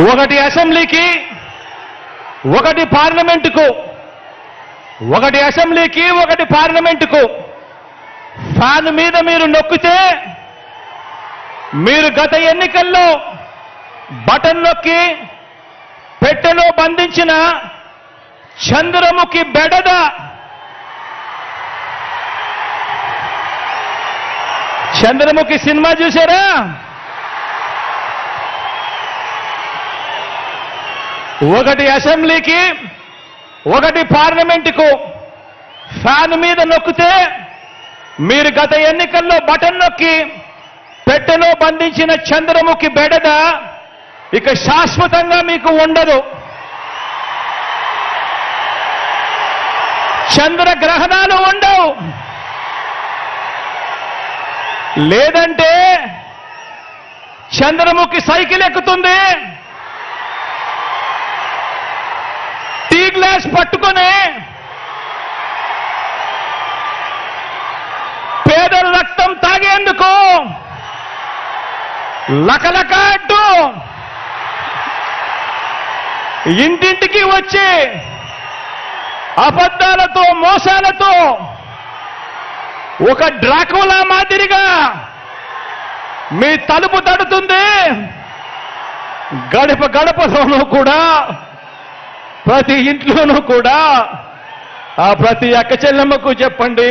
ఒకటి అసెంబ్లీకి, ఒకటి పార్లమెంటుకు, ఒకటి అసెంబ్లీకి, ఒకటి పార్లమెంటుకు ఫ్యాన్ మీద మీరు నొక్కితే మీరు గత ఎన్నికల్లో బటన్ నొక్కి పెట్టెలో బంధించిన చంద్రముఖి బెడద చంద్రముఖి సినిమా చూసారా? ఒకటి అసెంబ్లీకి, ఒకటి పార్లమెంటుకు ఫ్యాన్ మీద నొక్కితే మీరు గత ఎన్నికల్లో బటన్ నొక్కి పెట్టెలో బంధించిన చంద్రముఖి బెడద ఇక శాశ్వతంగా మీకు ఉండదు. చంద్రగ్రహణాలు ఉండవు. లేదంటే చంద్రముఖి సైకిల్ ఎక్కుతుంది, టీ గ్లాస్ పట్టుకొని పేదల రక్తం తాగేందుకు లకలక అంటూ ఇంటింటికి వచ్చి అబద్ధాలతో మోసాలతో ఒక డ్రాకులా మాదిరిగా మీ తలుపు తడుతుంది. గడప గడపలోనూ కూడా, ప్రతి ఇంట్లోనూ కూడా ఆ ప్రతి అక్క చెల్లెమ్మకు చెప్పండి,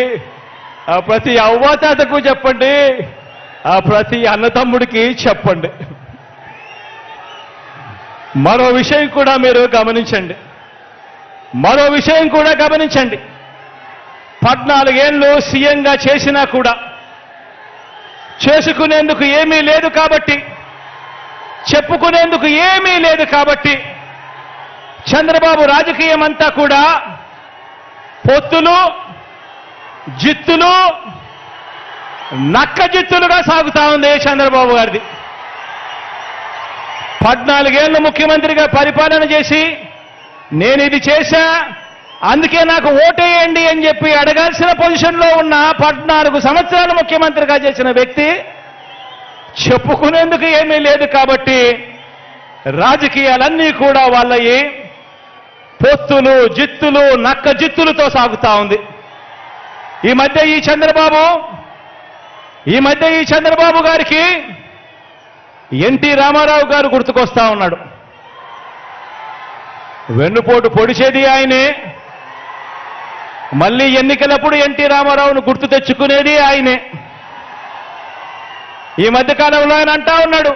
ఆ ప్రతి అవ్వాతాతకు చెప్పండి, ఆ ప్రతి అన్నతమ్ముడికి చెప్పండి. మరో విషయం కూడా మీరు గమనించండి. 14 ఏళ్ళు సీఎంగా చేసినా కూడా చేసుకునేందుకు ఏమీ లేదు కాబట్టి, చెప్పుకునేందుకు ఏమీ లేదు కాబట్టి చంద్రబాబు రాజకీయం అంతా కూడా పొత్తులు, జిత్తులు, నక్క జిత్తులుగా సాగుతా ఉంది చంద్రబాబు గారిది. 14 ఏళ్ళు ముఖ్యమంత్రిగా పరిపాలన చేసి నేను ఇది చేశా అందుకే నాకు ఓటేయండి అని చెప్పి అడగాల్సిన పొజిషన్లో ఉన్న 14 సంవత్సరాలు ముఖ్యమంత్రిగా చేసిన వ్యక్తి చెప్పుకునేందుకు ఏమీ లేదు కాబట్టి రాజకీయాలన్నీ కూడా వాళ్ళయి పొత్తులు, జిత్తులు, నక్క జిత్తులతో సాగుతా ఉంది. ఈ మధ్య ఈ చంద్రబాబు గారికి ఎన్టీ రామారావు గారు గుర్తుకొస్తా ఉన్నాడు. వెన్నుపోటు పొడిచేది ఆయనే, మళ్ళీ ఎన్నికలప్పుడు ఎన్టీ రామారావును గుర్తు తెచ్చుకునేది ఆయనే. ఈ మధ్యకాలంలో ఆయన అంటా ఉన్నాడు,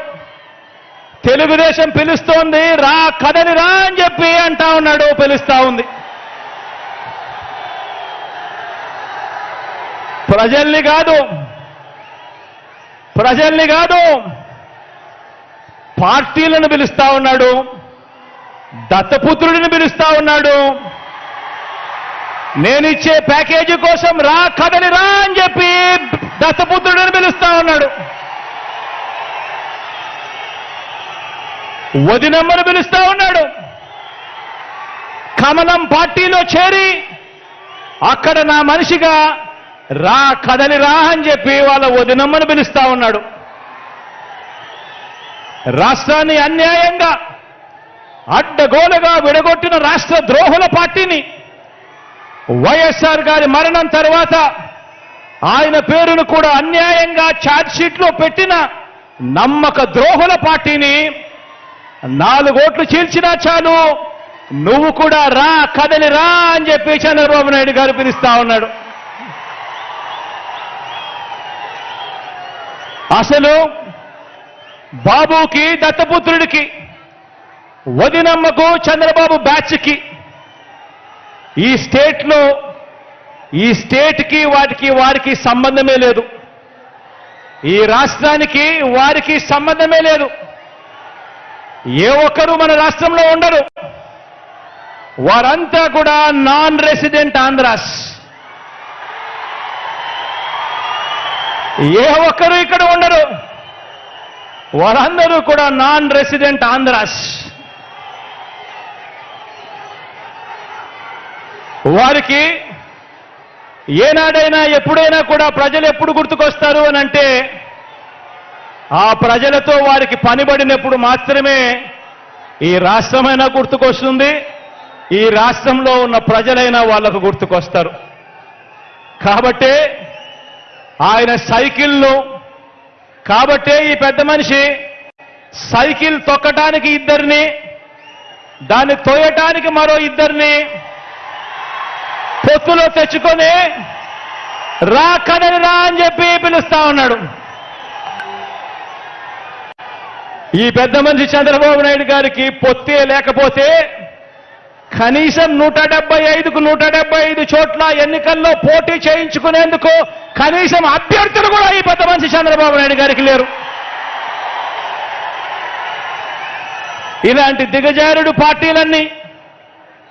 తెలుగుదేశం పిలుస్తోంది రా, కదలి రా అని చెప్పి అంటా ఉన్నాడు, పిలుస్తా ఉంది. ప్రజల్ని కాదు పార్టీలను పిలుస్తా ఉన్నాడు, దత్తపుత్రుడిని పిలుస్తా ఉన్నాడు. నేనిచ్చే ప్యాకేజీ కోసం రా, కదలి రా అని చెప్పి దత్తపుత్రుడిని పిలుస్తా ఉన్నాడు. వదినమ్మను పిలుస్తా ఉన్నాడు. కమలం పార్టీలో చేరి అక్కడ నా మనిషిగా రా, కదలి రా అని చెప్పి వాళ్ళ వదినమ్మను పిలుస్తా ఉన్నాడు. రాష్ట్రాన్ని అన్యాయంగా అడ్డగోలుగా విడగొట్టిన రాష్ట్ర ద్రోహుల పార్టీని వైఎస్ఆర్ గారి మరణం తర్వాత ఆయన పేరును కూడా అన్యాయంగా ఛార్జ్షీట్లో పెట్టిన నమ్మక ద్రోహుల పార్టీని 4 ఓట్లు చీల్చినా చాలు నువ్వు కూడా రా, కదలి రా అని చెప్పి చంద్రబాబు నాయుడు గారు పిలుస్తా ఉన్నాడు. అసలు బాబుకి, దత్తపుత్రుడికి, వదినమ్మకు, చంద్రబాబు బ్యాచ్కి ఈ స్టేట్కి వారికి సంబంధమే లేదు. ఈ రాష్ట్రానికి వారికి సంబంధమే లేదు. ఏ ఒక్కరూ మన రాష్ట్రంలో ఉండరు. వారంతా కూడా నాన్ రెసిడెంట్ ఆంధ్రాస్. ఏ ఒక్కరు ఇక్కడ ఉండరు. వారందరూ కూడా నాన్ రెసిడెంట్ ఆంధ్రాస్. వారికి ఏనాడైనా ఎప్పుడైనా కూడా ప్రజలు ఎప్పుడు గుర్తుకొస్తారు అని అంటే ఆ ప్రజలతో వారికి పనిబడినప్పుడు మాత్రమే ఈ రాష్ట్రమైనా గుర్తుకొస్తుంది, ఈ రాష్ట్రంలో ఉన్న ప్రజలైనా వాళ్లకు గుర్తుకొస్తారు. కాబట్టే ఆయన సైకిల్ను, కాబట్టే ఈ పెద్ద మనిషి సైకిల్ తొక్కటానికి ఇద్దరిని, దాన్ని తోయటానికి మరో ఇద్దరిని పొత్తులో తెచ్చుకొని రా కదలి రా అని చెప్పి పిలుస్తా ఉన్నాడు. ఈ పెద్ద మనిషి చంద్రబాబు నాయుడు గారికి పొత్తే లేకపోతే కనీసం 175కు 175 చోట్ల ఎన్నికల్లో పోటీ చేయించుకునేందుకు కనీసం అభ్యర్థులు కూడా ఈ పెద్ద మనిషి చంద్రబాబు నాయుడు గారికి లేరు. ఇలాంటి దిగజారుడు పార్టీలన్నీ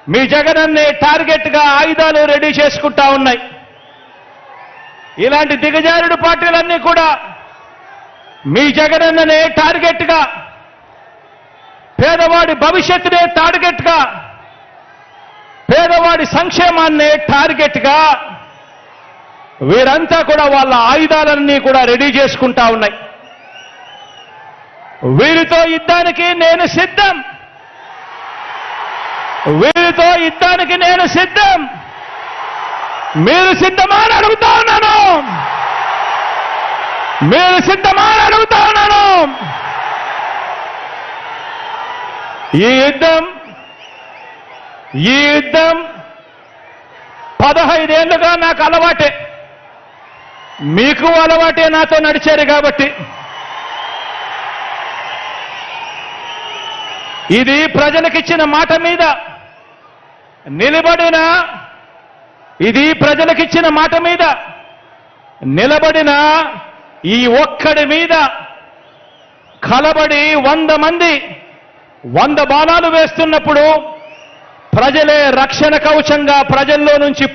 మీ జగనన్నే టార్గెట్గా ఆయుధాలు రెడీ చేసుకుంటా ఉన్నాయి. ఇలాంటి దిగజారుడు పార్టీలన్నీ కూడా మీ జగనన్ననే టార్గెట్గా, పేదవాడి భవిష్యత్తునే టార్గెట్గా, పేదవాడి సంక్షేమాన్నే టార్గెట్గా వీరంతా కూడా వాళ్ళ ఆయుధాలన్నీ కూడా రెడీ చేసుకుంటా ఉన్నాయి. వీరితో యుద్ధానికి నేను సిద్ధం, వీరితో యుద్ధానికి నేను సిద్ధం. మీరు సిద్ధమా అని అడుగుతా ఉన్నాను, మీరు సిద్ధమా అని అడుగుతా ఉన్నాను. ఈ యుద్ధం 15 ఏళ్లుగా నాకు అలవాటే, మీకు అలవాటే నాతో నడిచారు కాబట్టి. ఇది ప్రజలకిచ్చిన మాట మీద నిలబడిన, ఇది ప్రజలకిచ్చిన మాట మీద నిలబడిన ఈ ఒక్కడి మీద కలబడి 100 మంది 100 బాణాలు వేస్తున్నప్పుడు ప్రజలే రక్షణ కవచంగా ప్రజల్లో నుంచి